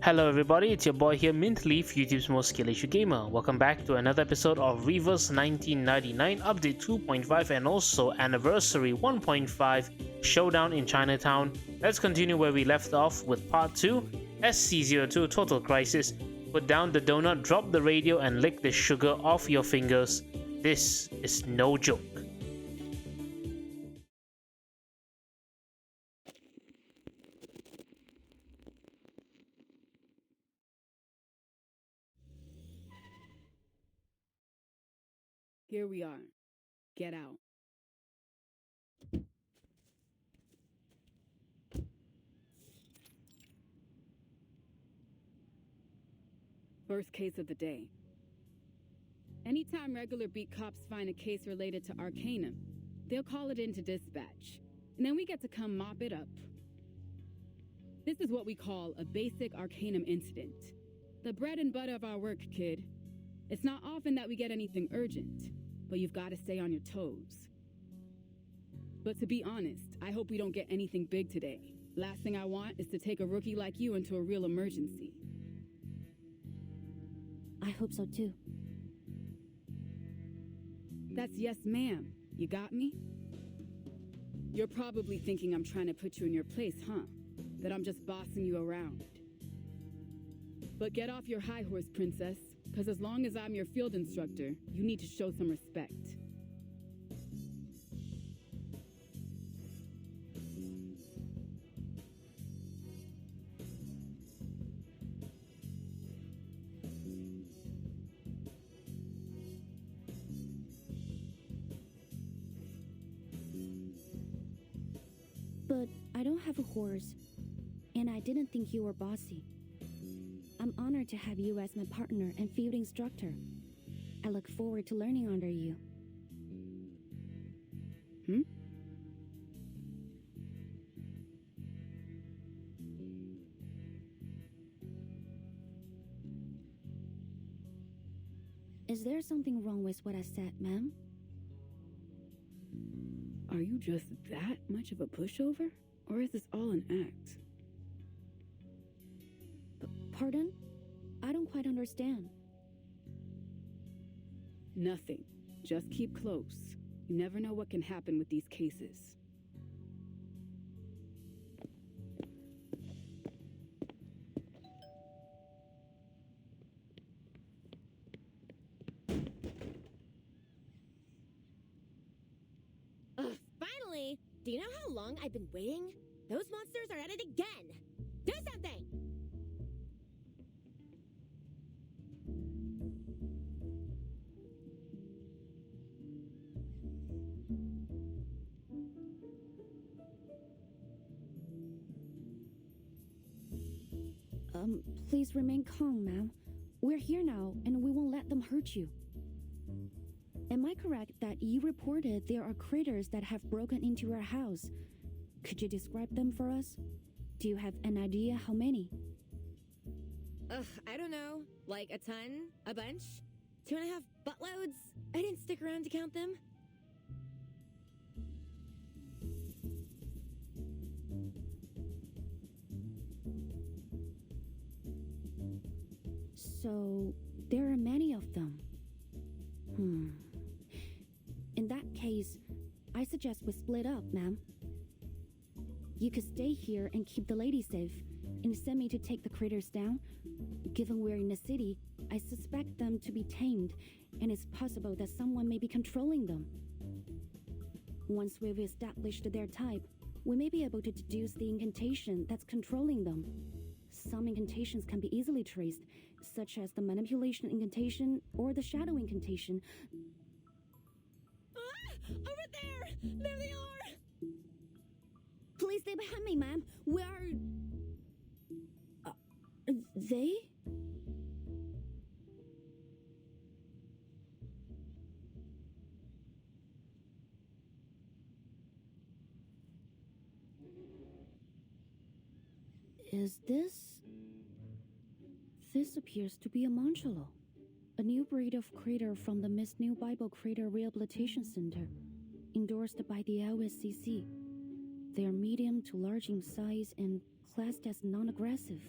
Hello everybody, it's your boy here Mintleaf, YouTube's most skill-issue gamer. Welcome back to another episode of Reverse 1999 Update 2.5 and also Anniversary 1.5 Showdown in Chinatown. Let's continue where we left off with Part 2, SC02 Total Crisis. Put down the donut, drop the radio and lick the sugar off your fingers. This is no joke. Here we are. Get out. First case of the day. Anytime regular beat cops find a case related to Arcanum, they'll call it into dispatch, and then we get to come mop it up. This is what we call a basic Arcanum incident. The bread and butter of our work, kid. It's not often that we get anything urgent, but you've got to stay on your toes. But to be honest, I hope we don't get anything big today. Last thing I want is to take a rookie like you into a real emergency. I hope so too. That's yes, ma'am. You got me? You're probably thinking I'm trying to put you in your place, huh? That I'm just bossing you around. But get off your high horse, princess. Because as long as I'm your field instructor, you need to show some respect. But I don't have a horse, and I didn't think you were bossy. I'm honored to have you as my partner and field instructor. I look forward to learning under you. Is there something wrong with what I said, ma'am? Are you just that much of a pushover? Or is this all an act? Pardon? I don't quite understand. Nothing. Just keep close. You never know what can happen with these cases. Finally! Do you know how long I've been waiting? Those monsters are at it again! Do something! Please remain calm, ma'am. We're here now, and we won't let them hurt you. Am I correct that you reported there are critters that have broken into your house? Could you describe them for us? Do you have an idea how many? I don't know. Like a ton? A bunch? 2.5 buttloads? I didn't stick around to count them. So, there are many of them. In that case, I suggest we split up, ma'am. You could stay here and keep the lady safe, and send me to take the critters down. Given we're in the city, I suspect them to be tamed, and it's possible that someone may be controlling them. Once we've established their type, we may be able to deduce the incantation that's controlling them. Some incantations can be easily traced, such as the manipulation incantation or the shadow incantation. Over there! There they are! Please stay behind me, ma'am. We are... they? Is this... This appears to be a Monchello, a new breed of critter from the Miss New Bible Critter Rehabilitation Center, endorsed by the LSCC. They are medium to large in size and classed as non-aggressive.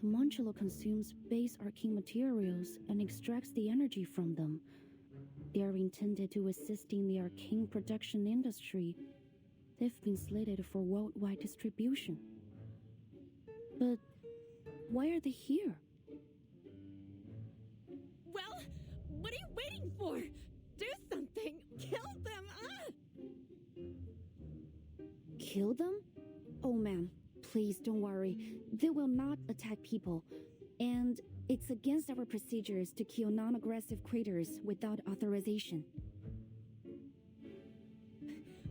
The Moncelo consumes base arcane materials and extracts the energy from them. They are intended to assist in the arcane production industry. They've been slated for worldwide distribution. But why are they here? Well, what are you waiting for? Do something! Kill them! Kill them? Oh, ma'am, please don't worry. They will not attack people. And it's against our procedures to kill non-aggressive critters without authorization.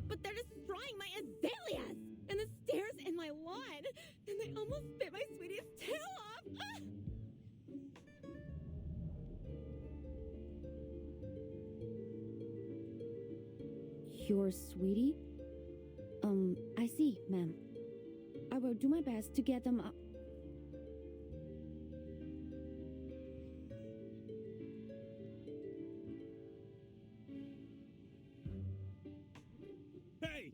But they're destroying my azaleas! And the stairs in my lawn! And they almost bit my sweetie's tail off! Your sweetie? I see, ma'am. I will do my best to get them up. Hey!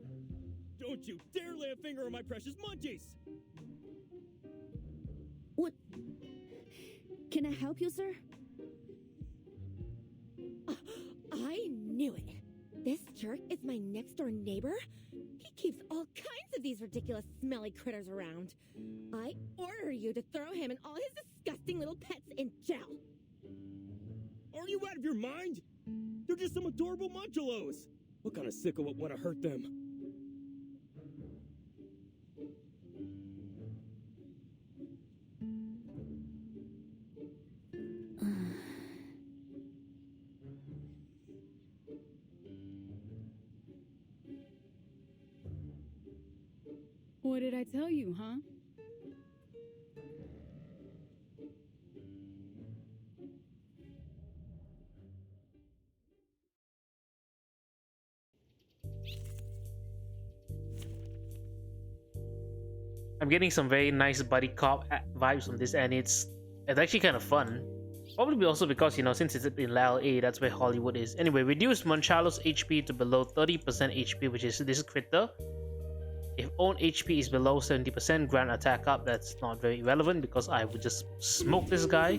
Don't you dare lay a finger on my precious munchies! What? Can I help you, sir? I knew it! This jerk is my next-door neighbor? He keeps all kinds of these ridiculous smelly critters around. I order you to throw him and all his disgusting little pets in jail. Are you out of your mind? They're just some adorable munchalos! What kind of sicko would want to hurt them? What did I tell you, huh? I'm getting some very nice buddy cop vibes from this, and it's actually kind of fun. Probably also because, you know, since it's in LA, that's where Hollywood is. Anyway, reduce Monchalo's HP to below 30% HP, which is this critter. If own HP is below 70%, grant attack up. That's not very relevant because I would just smoke this guy.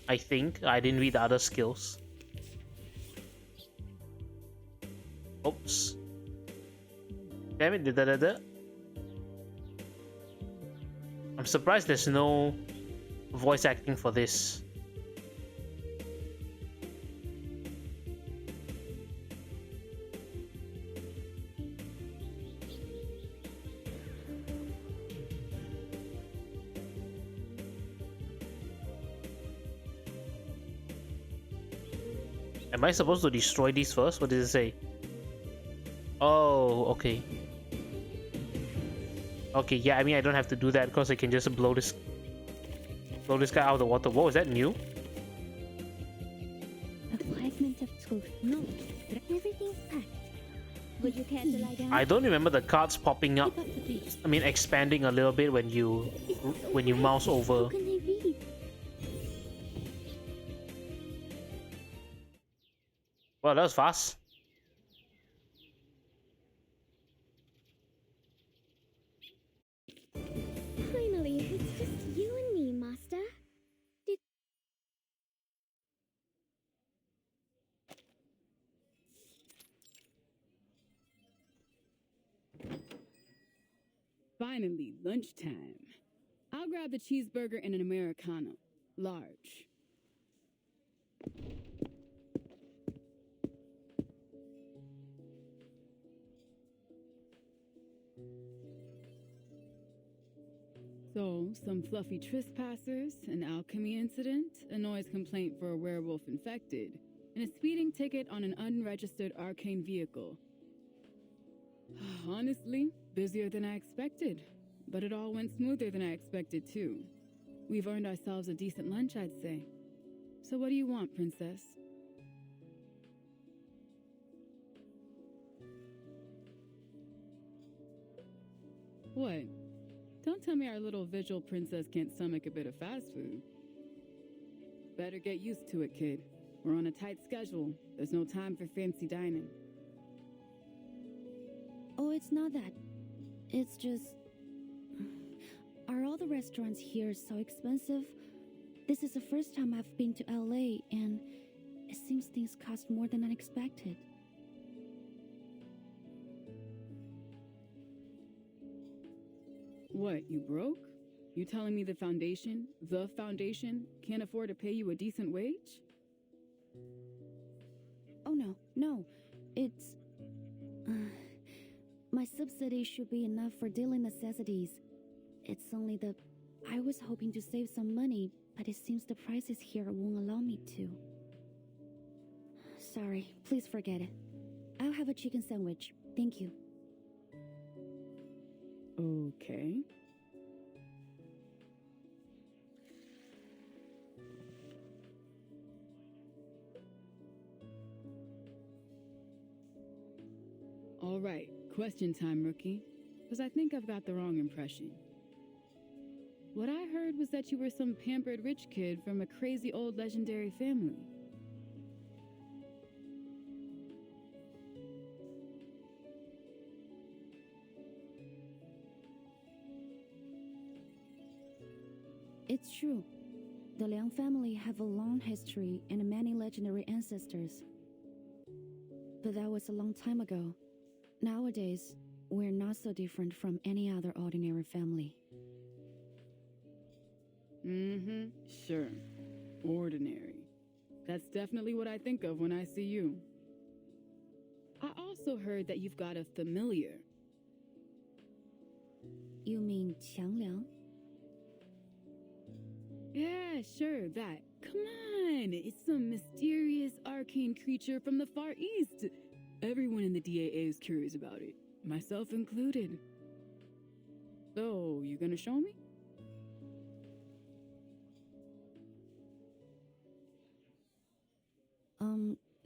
I think. I didn't read the other skills. Oops. Damn it. I'm surprised there's no voice acting for this. Am I supposed to destroy these first? What does it say? Oh, okay. Okay, yeah, I mean I don't have to do that because I can just blow this guy out of the water. Whoa, is that new? A fragment of truth. No, everything's packed. Would you care to lie down? I don't remember the cards popping up. Keep up the pace. I mean expanding a little bit when you mouse over. How can they read? Well, that was fast. Finally, it's just you and me, Master. Finally, lunchtime. I'll grab the cheeseburger and an Americano. Large. So, some fluffy trespassers, an alchemy incident, a noise complaint for a werewolf infected, and a speeding ticket on an unregistered arcane vehicle. Honestly, busier than I expected, but it all went smoother than I expected too. We've earned ourselves a decent lunch, I'd say. So what do you want, princess? What? Don't tell me our little visual princess can't stomach a bit of fast food. Better get used to it, kid. We're on a tight schedule. There's no time for fancy dining. Oh, it's not that. It's just... Are all all the restaurants here are so expensive. This is the first time I've been to LA, and it seems things cost more than I expected. What, you broke? You telling me the foundation, can't afford to pay you a decent wage? Oh no. It's... my subsidy should be enough for daily necessities. It's only that I was hoping to save some money, but it seems the prices here won't allow me to. Sorry, please forget it. I'll have a chicken sandwich. Thank you. Okay. All right, question time, rookie. Because I think I've got the wrong impression. What I heard was that you were some pampered rich kid from a crazy old legendary family. It's true. The Liang family have a long history and many legendary ancestors. But that was a long time ago. Nowadays, we're not so different from any other ordinary family. Sure. Ordinary. That's definitely what I think of when I see you. I also heard that you've got a familiar. You mean Qiangliang? Yeah, sure, that. Come on! It's some mysterious arcane creature from the Far East. Everyone in the DAA is curious about it, myself included. So, you gonna show me?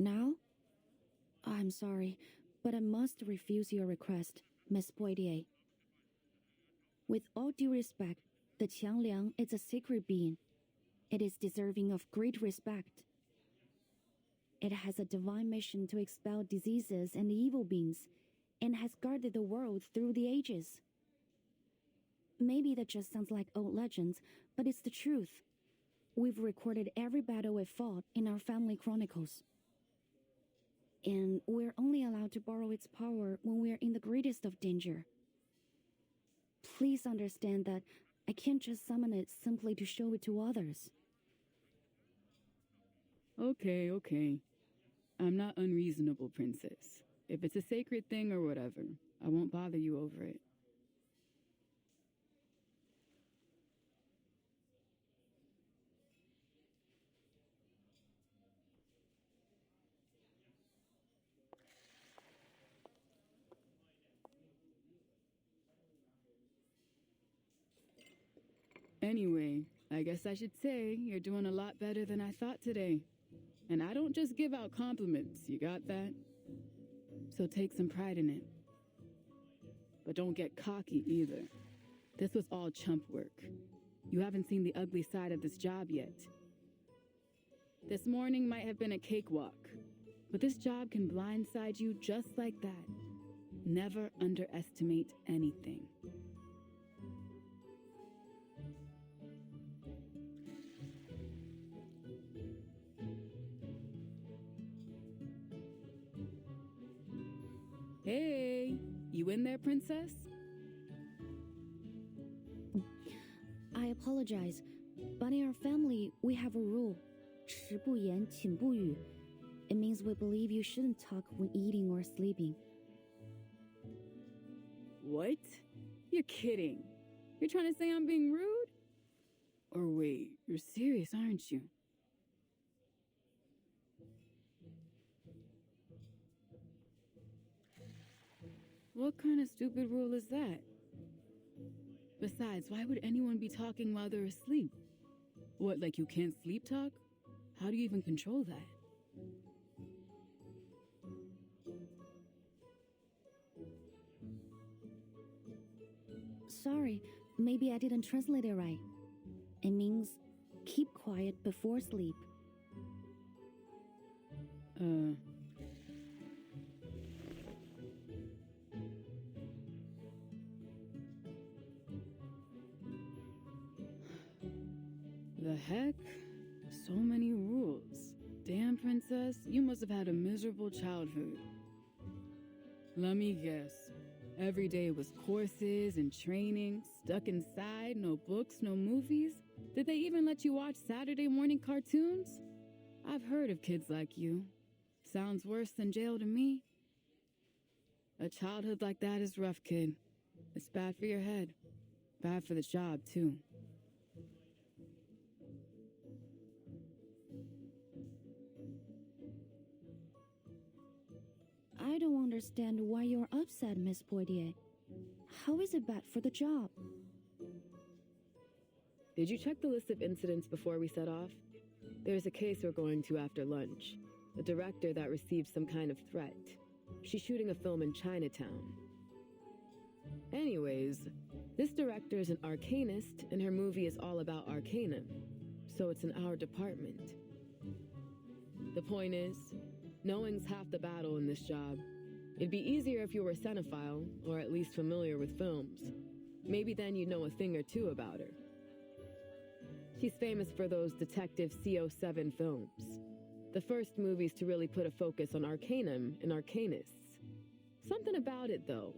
Now? I'm sorry, but I must refuse your request, Miss Poitier. With all due respect, the Qiangliang is a sacred being. It is deserving of great respect. It has a divine mission to expel diseases and evil beings, and has guarded the world through the ages. Maybe that just sounds like old legends, but it's the truth. We've recorded every battle it fought in our family chronicles. And we're only allowed to borrow its power when we're in the greatest of danger. Please understand that I can't just summon it simply to show it to others. Okay. I'm not unreasonable, princess. If it's a sacred thing or whatever, I won't bother you over it. Anyway, I guess I should say you're doing a lot better than I thought today. And I don't just give out compliments, you got that? So take some pride in it. But don't get cocky either. This was all chump work. You haven't seen the ugly side of this job yet. This morning might have been a cakewalk, but this job can blindside you just like that. Never underestimate anything. Hey, you in there, princess? I apologize, but in our family, we have a rule. 食不言,寝不语. It means we believe you shouldn't talk when eating or sleeping. What? You're kidding. You're trying to say I'm being rude? Or wait, you're serious, aren't you? What kind of stupid rule is that? Besides, why would anyone be talking while they're asleep? What, like you can't sleep talk? How do you even control that? Sorry, maybe I didn't translate it right. It means keep quiet before sleep. The heck? So many rules. Damn, princess, you must have had a miserable childhood. Let me guess. Every day was courses and training, stuck inside, no books, no movies. Did they even let you watch Saturday morning cartoons? I've heard of kids like you. Sounds worse than jail to me. A childhood like that is rough, kid. It's bad for your head. Bad for the job, too. I don't understand why you're upset, Miss Poitier. How is it bad for the job? Did you check the list of incidents before we set off? There's a case we're going to after lunch. A director that received some kind of threat. She's shooting a film in Chinatown. Anyways, this director is an arcanist, and her movie is all about arcanum. So it's in our department. The point is, knowing's half the battle in this job. It'd be easier if you were a cinephile, or at least familiar with films. Maybe then you'd know a thing or two about her. She's famous for those Detective CO7 films. The first movies to really put a focus on arcanum and arcanists. Something about it, though.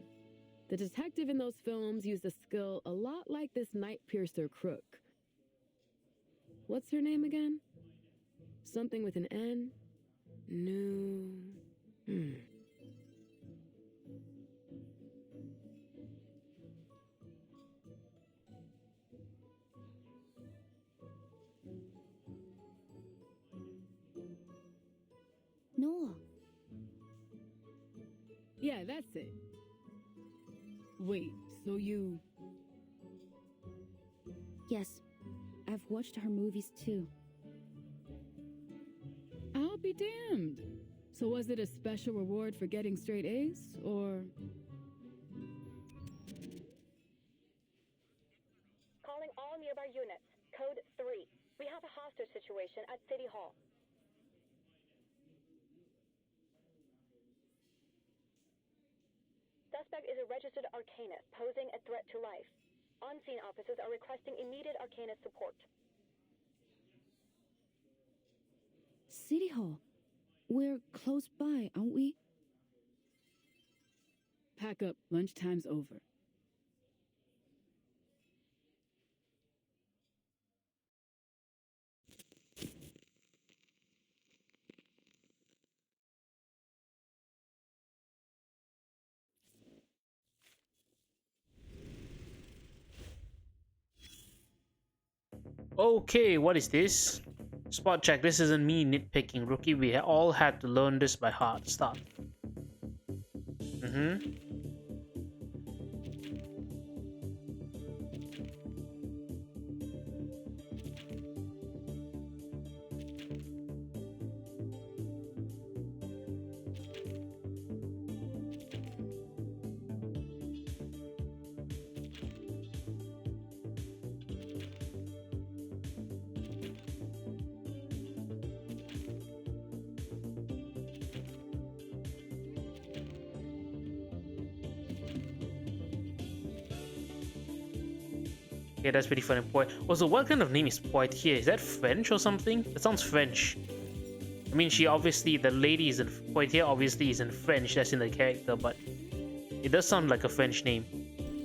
The detective in those films used a skill a lot like this night piercer crook. What's her name again? Something with an N? No. Noah. Yeah, that's it. Wait, so you... Yes, I've watched her movies too. I'll be damned. So was it a special reward for getting straight A's, or... Calling all nearby units. Code 3. We have a hostage situation at City Hall. Suspect is a registered arcanist posing a threat to life. On-scene officers are requesting immediate arcanist support. City Hall. We're close by, aren't we? Pack up. Lunchtime's over. Okay, what is this? Spot check, this isn't me nitpicking, rookie. We all had to learn this by heart. Stop. Yeah, that's pretty funny. Also, what kind of name is Poitier? Is that French or something? That sounds French. I mean, she obviously, the lady is in Poitier obviously isn't French, that's in the character, but it does sound like a French name.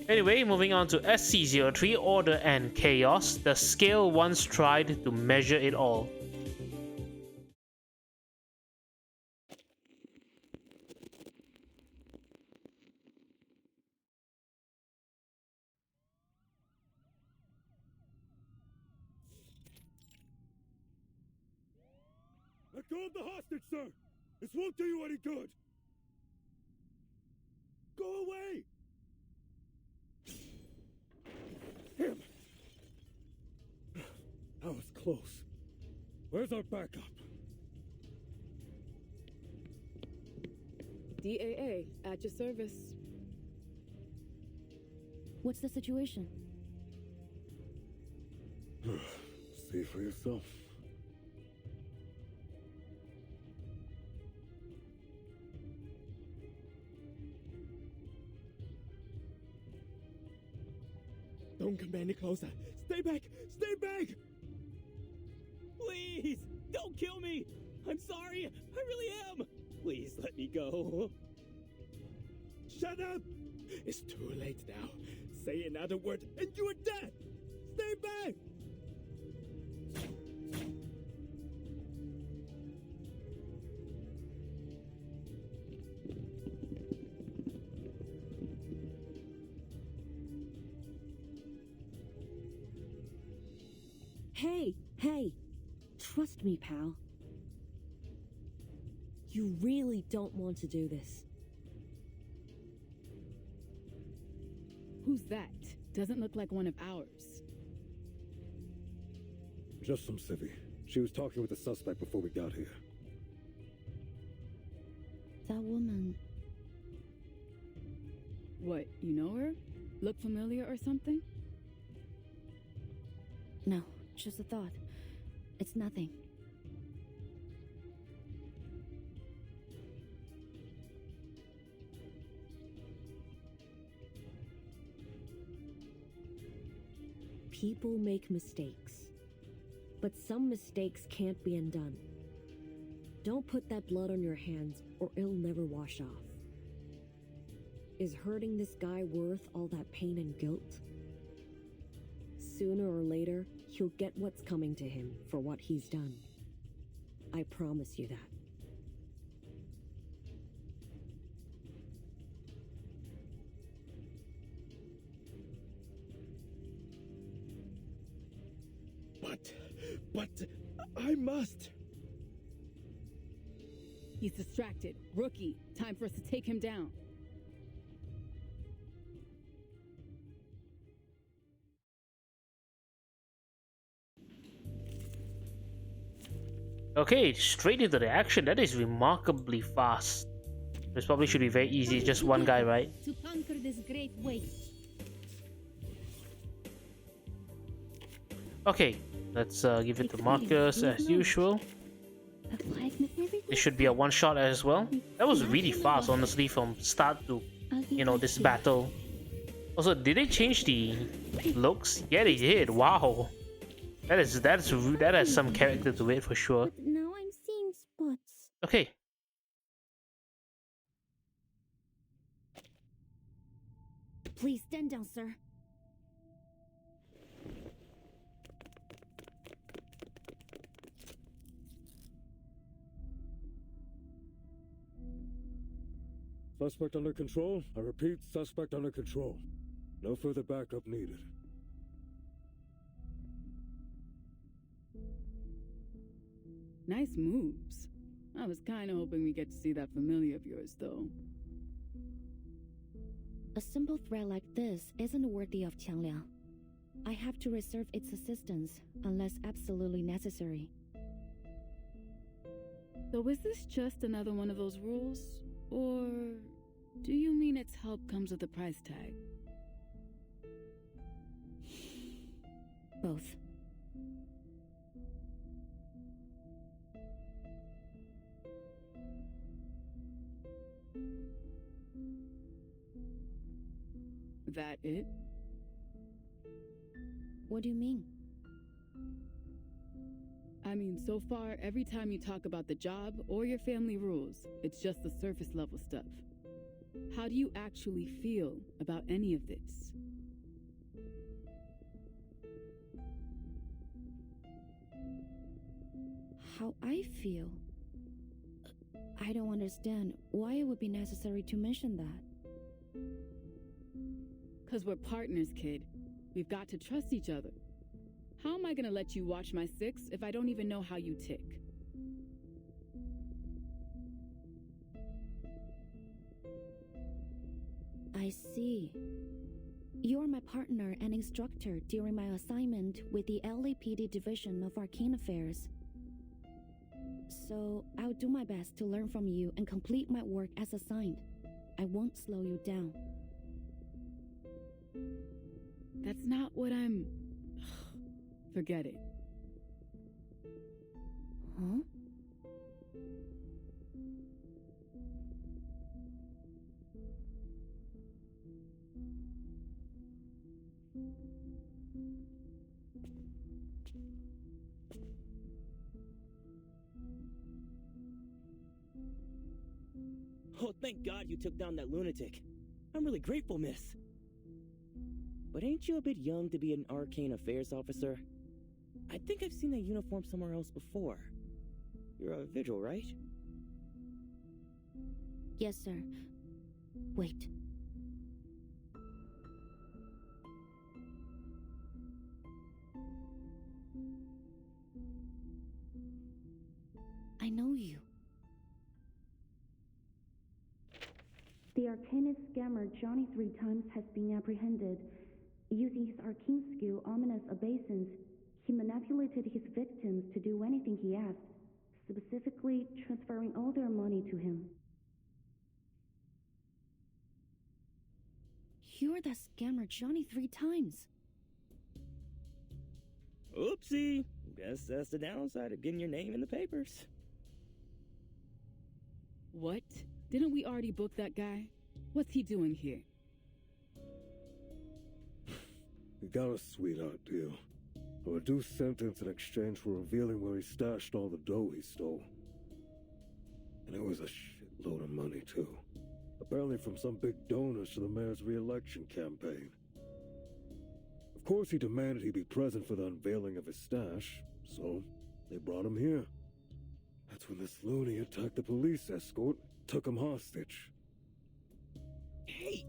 Anyway, moving on to SC03, Order and Chaos. The scale once tried to measure it all. Let go of the hostage, sir! This won't do you any good! Go away! Him! That was close. Where's our backup? DAA, at your service. What's the situation? See for yourself. Don't come any closer. Stay back! Stay back! Please, don't kill me! I'm sorry, I really am! Please let me go. Shut up! It's too late now. Say another word and you are dead! Stay back! Hey! Trust me, pal. You really don't want to do this. Who's that? Doesn't look like one of ours. Just some civvy. She was talking with the suspect before we got here. That woman. What, you know her? Look familiar or something? No, just a thought. It's nothing. People make mistakes. But some mistakes can't be undone. Don't put that blood on your hands or it'll never wash off. Is hurting this guy worth all that pain and guilt? Sooner or later, he'll get what's coming to him for what he's done. I promise you that. But, I must. He's distracted. Rookie, time for us to take him down. Okay, straight into the action. That is remarkably fast. This probably should be very easy. Just one guy, right? To conquer this great waste. Okay, let's give it to Marcus as usual. This should be a one-shot as well. That was really fast, honestly, from start to, you know, this battle. Also, did they change the looks? Yeah, they did. Wow, that has some character to it for sure. But now I'm seeing spots. Okay. Please stand down, sir. Suspect under control. I repeat, suspect under control. No further backup needed. Nice moves. I was kind of hoping we get to see that familiar of yours, though. A simple threat like this isn't worthy of Qiangliang. I have to reserve its assistance unless absolutely necessary. So is this just another one of those rules? Or do you mean its help comes with a price tag? Both. That it? What do you mean? I mean, so far, every time you talk about the job or your family rules, it's just the surface level stuff. How do you actually feel about any of this? How I feel? I don't understand why it would be necessary to mention that. 'Cause we're partners, kid. We've got to trust each other. How am I gonna let you watch my six if I don't even know how you tick? I see. You're my partner and instructor during my assignment with the LAPD Division of Arcane Affairs. So I'll do my best to learn from you and complete my work as assigned. I won't slow you down. That's not what I'm... Forget it. Huh? Oh, thank God you took down that lunatic. I'm really grateful, miss. But ain't you a bit young to be an arcane affairs officer? I think I've seen that uniform somewhere else before. You're a vigil, right? Yes, sir. Wait. I know you. The Arcanist scammer Johnny 3 times has been apprehended. Using his arcane skill, Ominous Obeisance, he manipulated his victims to do anything he asked, specifically transferring all their money to him. You're the scammer Johnny 3 times. Oopsie. Guess that's the downside of getting your name in the papers. What? Didn't we already book that guy? What's he doing here? We got a sweetheart deal. A reduced sentence in exchange for revealing where he stashed all the dough he stole. And it was a shitload of money, too. Apparently from some big donors to the mayor's re-election campaign. Of course he demanded he be present for the unveiling of his stash, so they brought him here. That's when this loony attacked the police escort, took him hostage. Hey,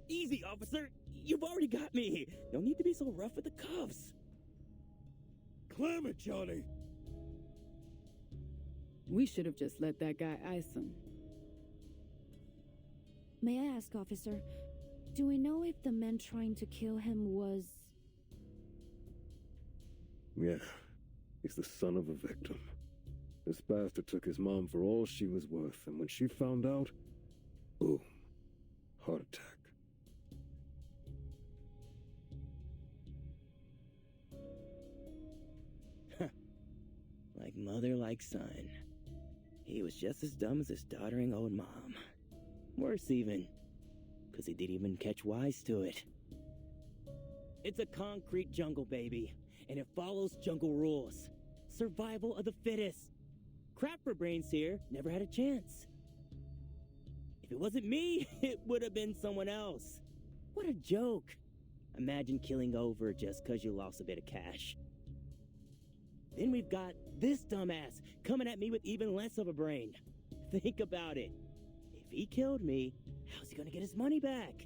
easy, officer. You've already got me. No need to be so rough with the cuffs. Clam it, Johnny! We should have just let that guy ice him. May I ask, officer, do we know if the man trying to kill him was... Yeah, he's the son of a victim. This bastard took his mom for all she was worth, and when she found out, boom, heart attack. Like mother, like son. He was just as dumb as his doddering old mom. Worse even, because he didn't even catch wise to it. It's a concrete jungle, baby, and it follows jungle rules. Survival of the fittest. Crap for brains here, never had a chance. If it wasn't me, it would have been someone else. What a joke. Imagine killing over just because you lost a bit of cash. Then we've got this dumbass coming at me with even less of a brain. Think about it. If he killed me, how's he gonna get his money back?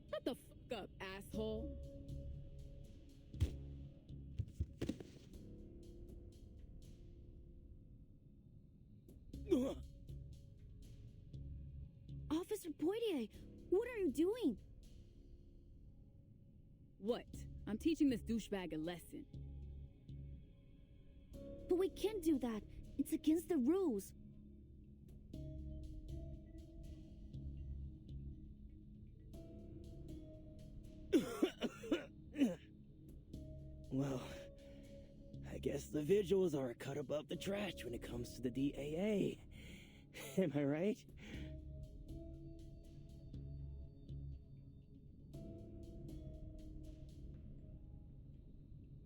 Shut the fuck up, asshole. Officer Poitier, what are you doing? What? I'm teaching this douchebag a lesson. But we can't do that. It's against the rules. Well, I guess the vigils are a cut above the trash when it comes to the DAA. Am I right?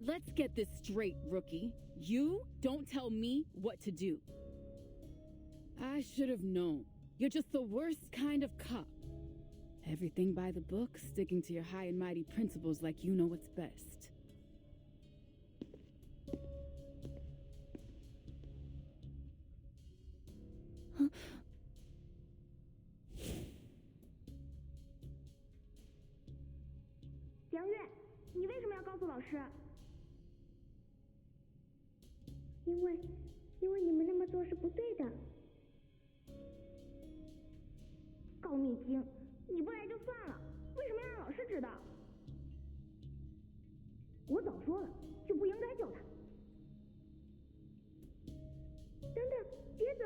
Let's get this straight, rookie. You don't tell me what to do. I should have known. You're just the worst kind of cop. Everything by the book, sticking to your high and mighty principles like you know what's best. Liang Yue, 你为什么要告诉老师？因为你们那么做是不对的。告密精，你不来就算了，为什么要让老师知道？我早说了，就不应该救他。等等，别走！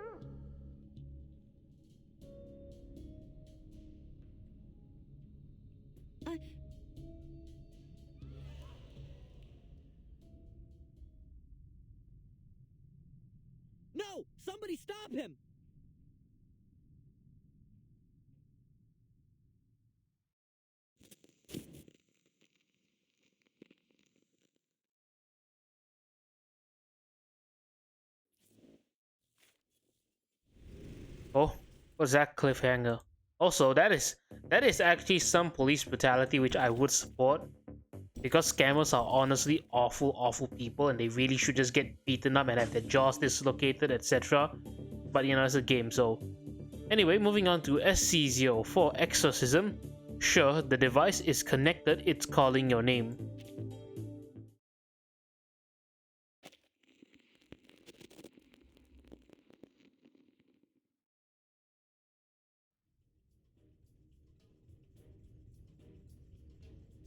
哎。No! Somebody stop him! Oh, what's that cliffhanger? Also, that is actually some police brutality which I would support, because scammers are honestly awful, awful people, and they really should just get beaten up and have their jaws dislocated, etc. But you know, it's a game, so anyway, moving on to SC04 exorcism. Sure, the device is connected, it's calling your name.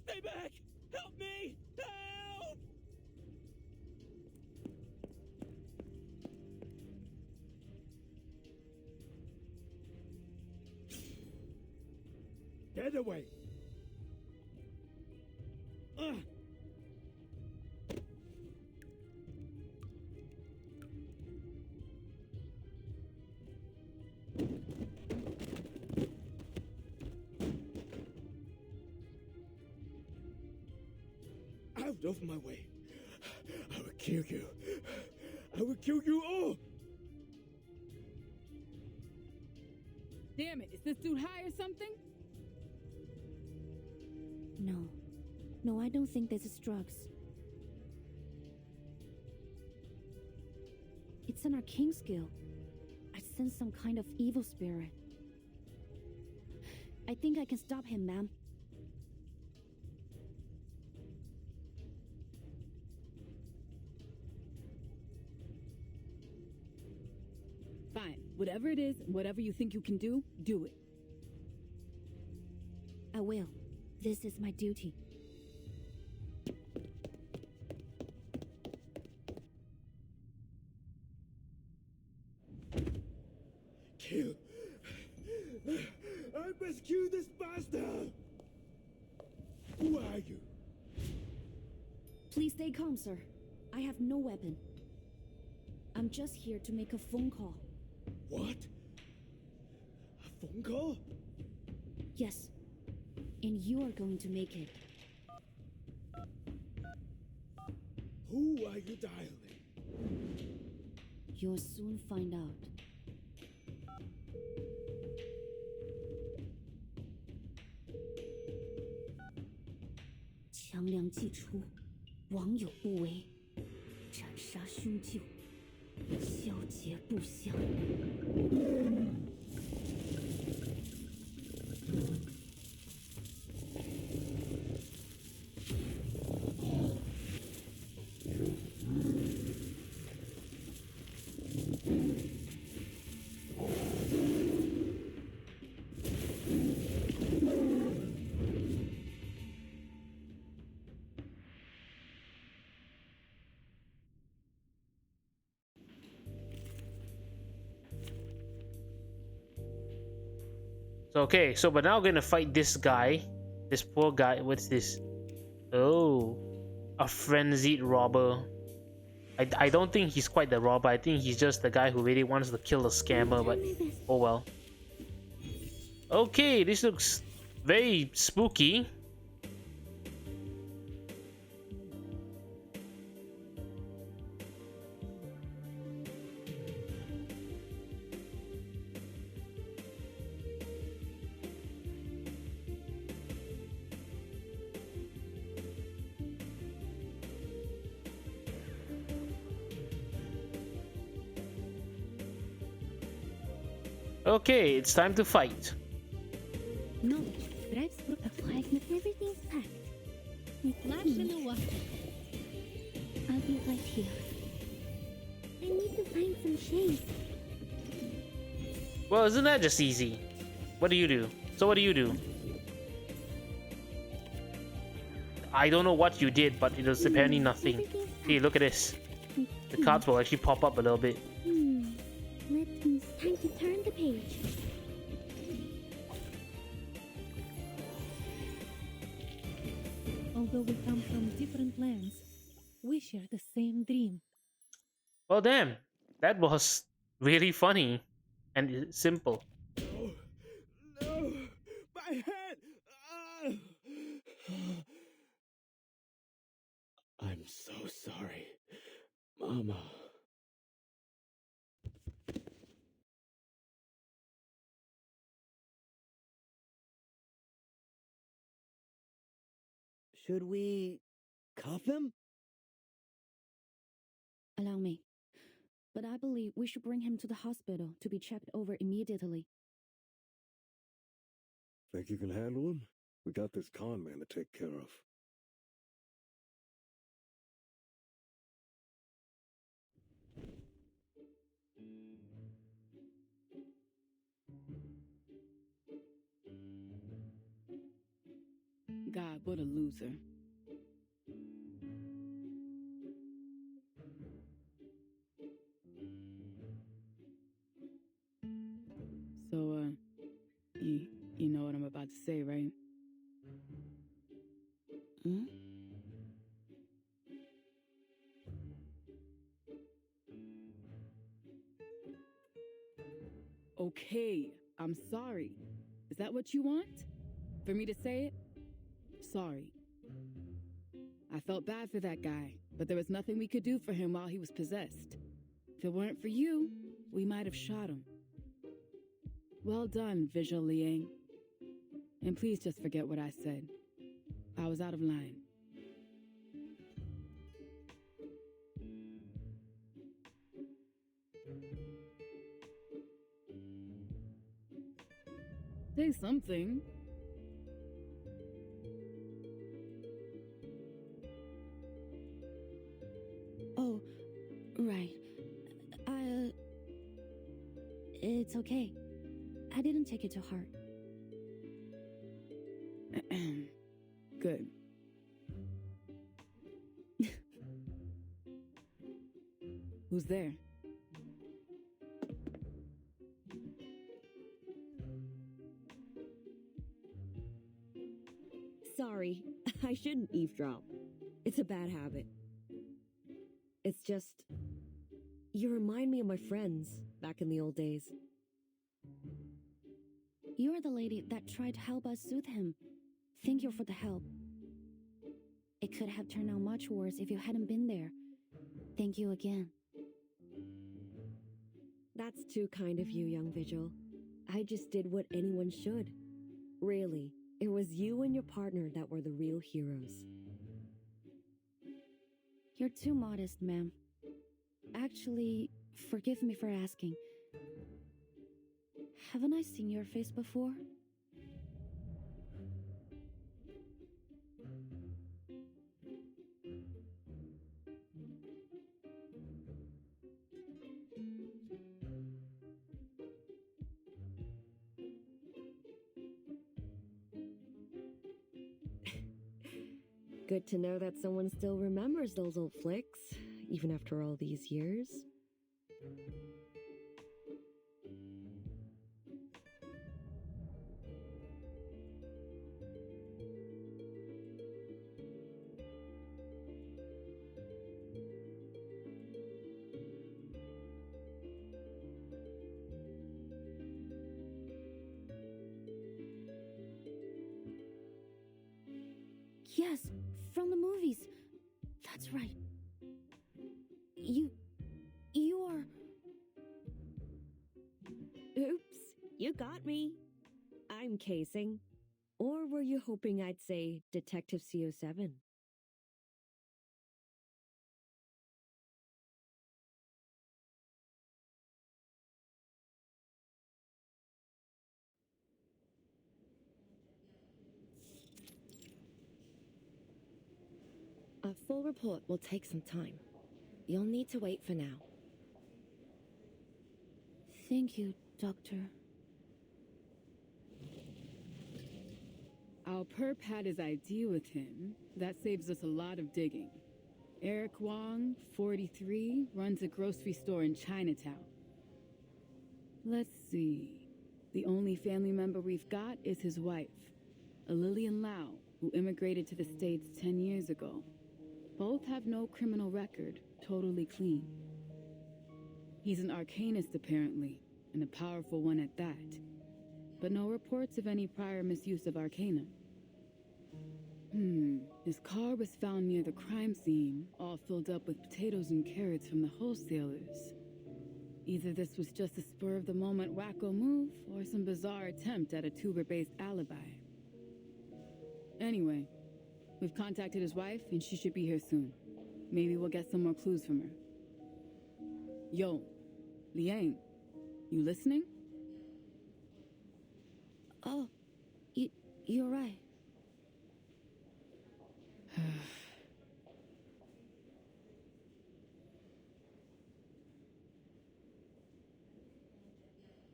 Stay back! Help me! Help! Get away! Out of my way! I will kill you! I will kill you all! Damn it, is this dude high or something? No. No, I don't think this is drugs. It's an arcane skill. I sense some kind of evil spirit. I think I can stop him, ma'am. Fine. Whatever it is, whatever you think you can do, do it. I will. This is my duty. Kill! I must kill this bastard! Who are you? Please stay calm, sir. I have no weapon. I'm just here to make a phone call. What? A phone call? Yes. And you are going to make it. Who are you dialing? You'll soon find out. 强梁既出，网友不为，斩杀凶舅，消劫不祥。Okay, so but now we're gonna fight this guy. This poor guy. What's this? Oh, a frenzied robber. I don't think he's quite the robber. I think he's just the guy who really wants to kill the scammer, but oh well. Okay, this looks very spooky. Okay, it's time to fight. No, drives through a flag and everything's packed. Flash in the water. I'll be right here. I need to find some shade. Well, isn't that just easy? What do you do? So what do you do? I don't know what you did, but it was apparently nothing. Hey, look at this. The cards will actually pop up a little bit. Time to turn the page. Although we come from different lands, we share the same dream. Well, damn. That was really funny and simple. No! No! My head! Ah! I'm so sorry, Mama. Should we cuff him? Allow me. But I believe we should bring him to the hospital to be checked over immediately. Think you can handle him? We got this con man to take care of. God, what a loser. So, you know what I'm about to say, right? Hmm? Okay, I'm sorry. Is that what you want? For me to say it? Sorry. I felt bad for that guy, but there was nothing we could do for him while he was possessed. If it weren't for you, we might have shot him. Well done, Visual Liang. And please just forget what I said. I was out of line. Say something. Oh, right. It's okay. I didn't take it to heart. Good. Who's there? Sorry, I shouldn't eavesdrop. It's a bad habit. It's just... You remind me of my friends back in the old days. You're the lady that tried to help us soothe him. Thank you for the help. It could have turned out much worse if you hadn't been there. Thank you again. That's too kind of you, young Vigil. I just did what anyone should. Really, it was you and your partner that were the real heroes. You're too modest, ma'am. Actually, forgive me for asking. Haven't I seen your face before? Good to know that someone still remembers those old flicks, even after all these years. Yes, from the movies. That's right. You are... Oops, you got me. I'm casing. Or were you hoping I'd say Detective CO7? A full report will take some time. You'll need to wait for now. Thank you, Doctor. Our perp had his ID with him. That saves us a lot of digging. Eric Wong, 43, runs a grocery store in Chinatown. Let's see. The only family member we've got is his wife, a Lillian Lau, who immigrated to the States 10 years ago. Both have no criminal record, totally clean. He's an arcanist, apparently, and a powerful one at that. But no reports of any prior misuse of arcana. His car was found near the crime scene, all filled up with potatoes and carrots from the wholesalers. Either this was just a spur-of-the-moment wacko move, or some bizarre attempt at a tuber-based alibi. Anyway, We've contacted his wife, and she should be here soon. Maybe we'll get some more clues from her. Yo, Liang, you listening? Oh, you're right.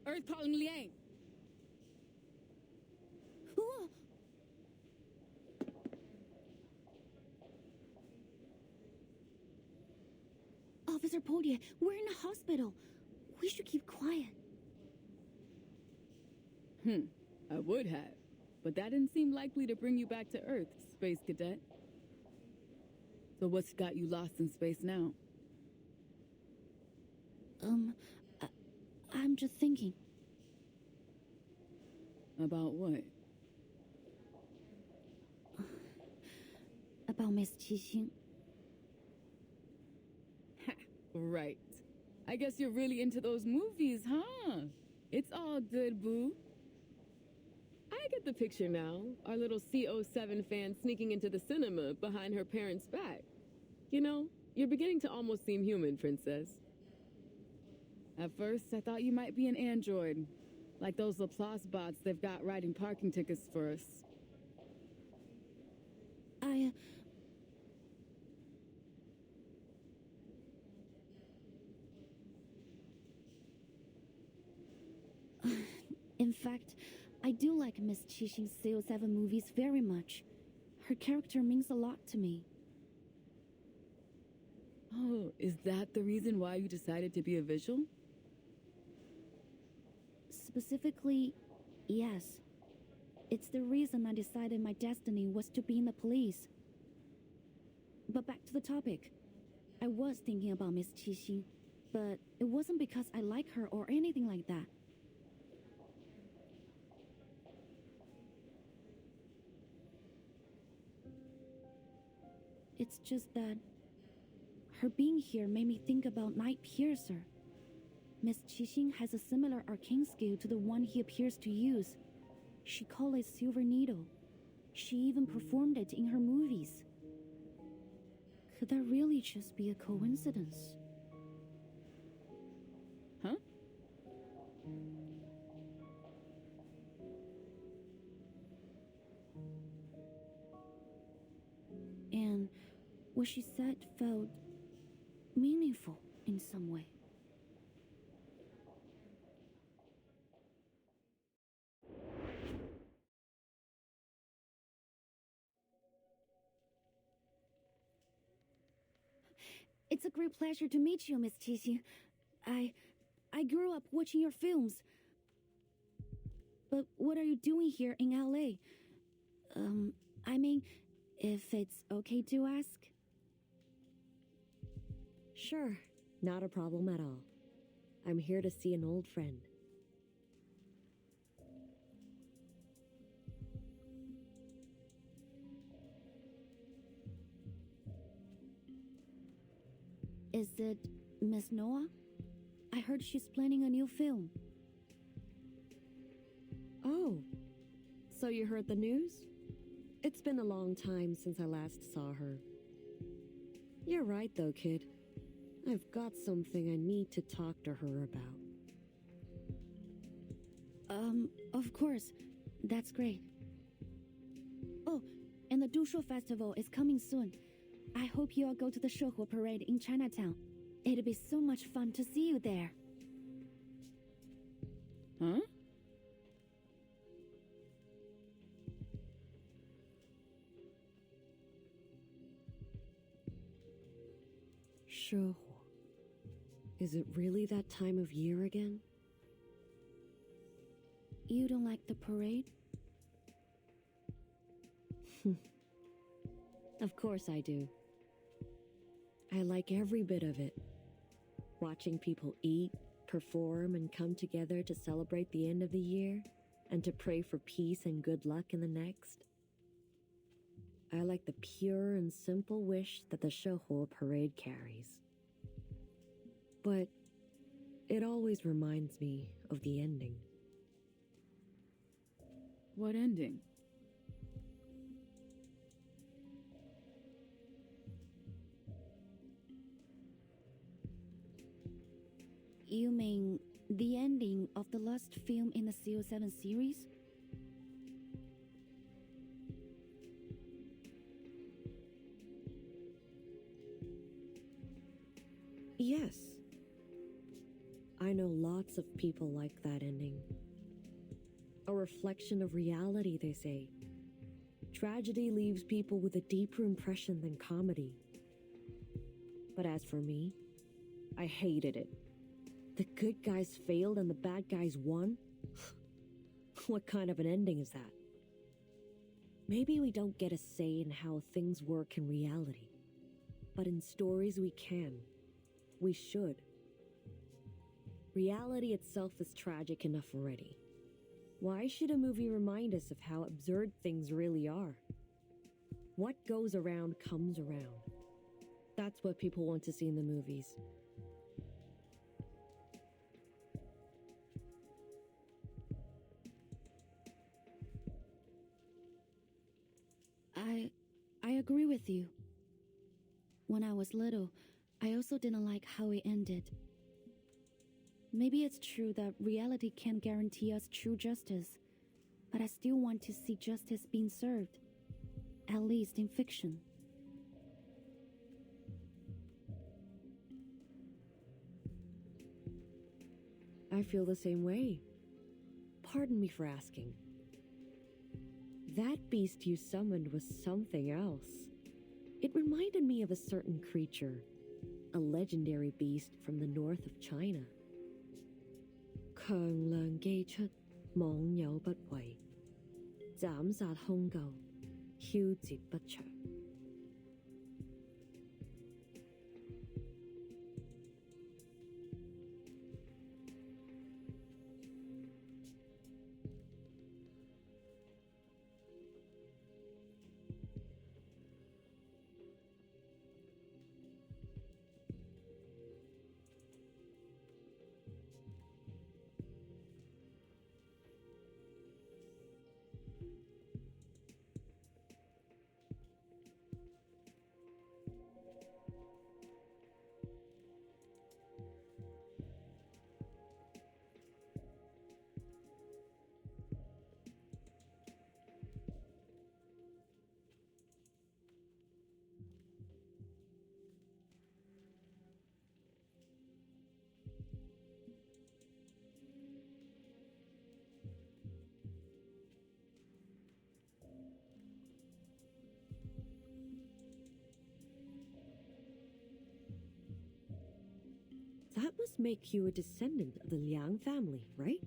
Earth calling Liang. Whoa. Officer Podia, we're in a hospital. We should keep quiet. I would have, but that didn't seem likely to bring you back to Earth, Space Cadet. So what's got you lost in space now? I'm just thinking. About what? About Miss Qixing. Right. I guess you're really into those movies, huh? It's all good, boo. I get the picture now. Our little CO7 fan sneaking into the cinema behind her parents' back. You know, you're beginning to almost seem human, Princess. At first, I thought you might be an android. Like those Laplace bots they've got writing parking tickets for us. In fact, I do like Miss Qixing's CO7 movies very much. Her character means a lot to me. Oh, is that the reason why you decided to be a visual? Specifically, yes. It's the reason I decided my destiny was to be in the police. But back to the topic. I was thinking about Miss Qixing, but it wasn't because I like her or anything like that. It's just that her being here made me think about Night Piercer. Miss Qixing has a similar arcane skill to the one he appears to use. She called it Silver Needle. She even performed it in her movies. Could that really just be a coincidence? Huh? And what she said felt meaningful in some way. It's a great pleasure to meet you, Miss Qixing. I grew up watching your films. But what are you doing here in LA? I mean, if it's okay to ask. Sure, not a problem at all. I'm here to see an old friend. Is it Miss Noah? I heard she's planning a new film. Oh, so you heard the news? It's been a long time since I last saw her. You're right though, kid. I've got something I need to talk to her about. Of course. That's great. Oh, and the Dushu Festival is coming soon. I hope you all go to the Showdown parade in Chinatown. It'll be so much fun to see you there. Huh? Showdown. Is it really that time of year again? You don't like the parade? Of course I do. I like every bit of it. Watching people eat, perform, and come together to celebrate the end of the year and to pray for peace and good luck in the next. I like the pure and simple wish that the Showdown parade carries. But it always reminds me of the ending. What ending? You mean the ending of the last film in the CO7 series? Yes. I know lots of people like that ending. A reflection of reality, they say. Tragedy leaves people with a deeper impression than comedy. But as for me, I hated it. The good guys failed and the bad guys won? What kind of an ending is that? Maybe we don't get a say in how things work in reality. But in stories we can. We should. Reality itself is tragic enough already. Why should a movie remind us of how absurd things really are? What goes around comes around. That's what people want to see in the movies. I agree with you. When I was little, I also didn't like how it ended. Maybe it's true that reality can't guarantee us true justice, but I still want to see justice being served, at least in fiction. I feel the same way. Pardon me for asking. That beast you summoned was something else. It reminded me of a certain creature, a legendary beast from the north of China. 強亮機出，網友不為，斬殺兇舊，梟截不長。That must make you a descendant of the Liang family, right?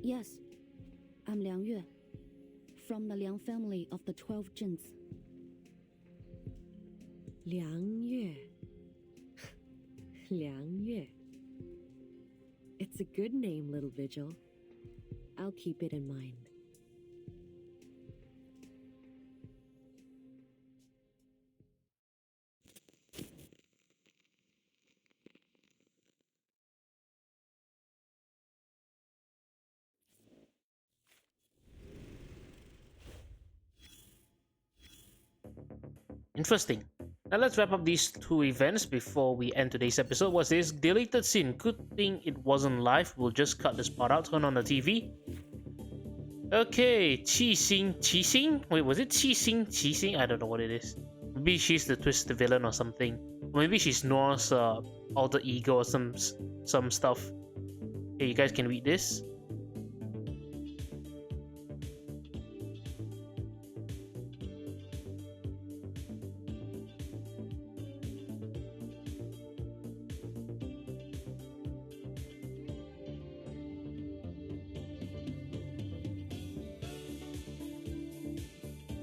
Yes, I'm Liang Yue, from the Liang family of the 12 Zhens. Liang Yue. Liang Yue. It's a good name, little Vigil. I'll keep it in mind. Interesting. Now let's wrap up these two events before we end today's episode. What's this? Deleted scene. Good thing it wasn't live. We'll just cut this part out, turn on the TV. Okay, Qixing. Wait, was it Qixing? I don't know what it is. Maybe she's the twisted villain or something. Or maybe she's Noire's alter ego or some stuff. Okay, you guys can read this.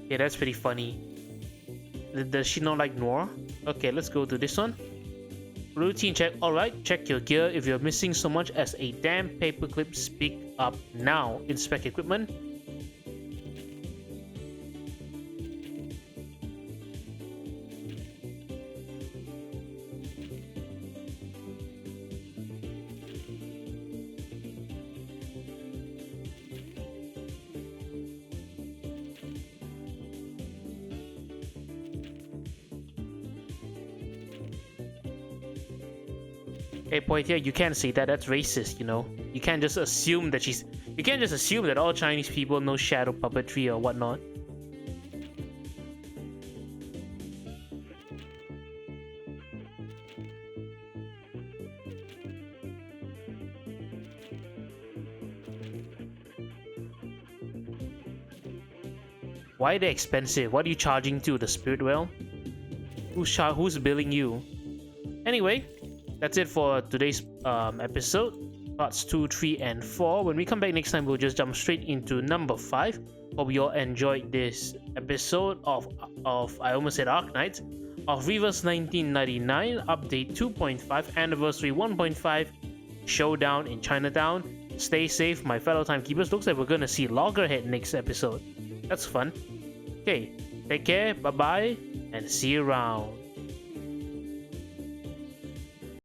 Yeah, that's pretty funny. Does she not like Noire? Okay, let's go to this one. Routine check. Alright, check your gear. If you're missing so much as a damn paperclip, speak up now. Inspect equipment. Hey, Poitier, you can't say that. That's racist, you know. You can't just assume that she's... You can't just assume that all Chinese people know shadow puppetry or whatnot. Why are they expensive? What are you charging to the spirit well? Who's billing you? Anyway, that's it for today's episode. Parts 2, 3, and 4. When we come back next time, we'll just jump straight into number 5. Hope you all enjoyed this episode of I almost said Arknights, of Reverse 1999 Update 2.5 Anniversary 1.5 Showdown in Chinatown. Stay safe, my fellow timekeepers. Looks like we're gonna see Loggerhead next episode. That's fun. Okay, take care, bye bye, and see you around.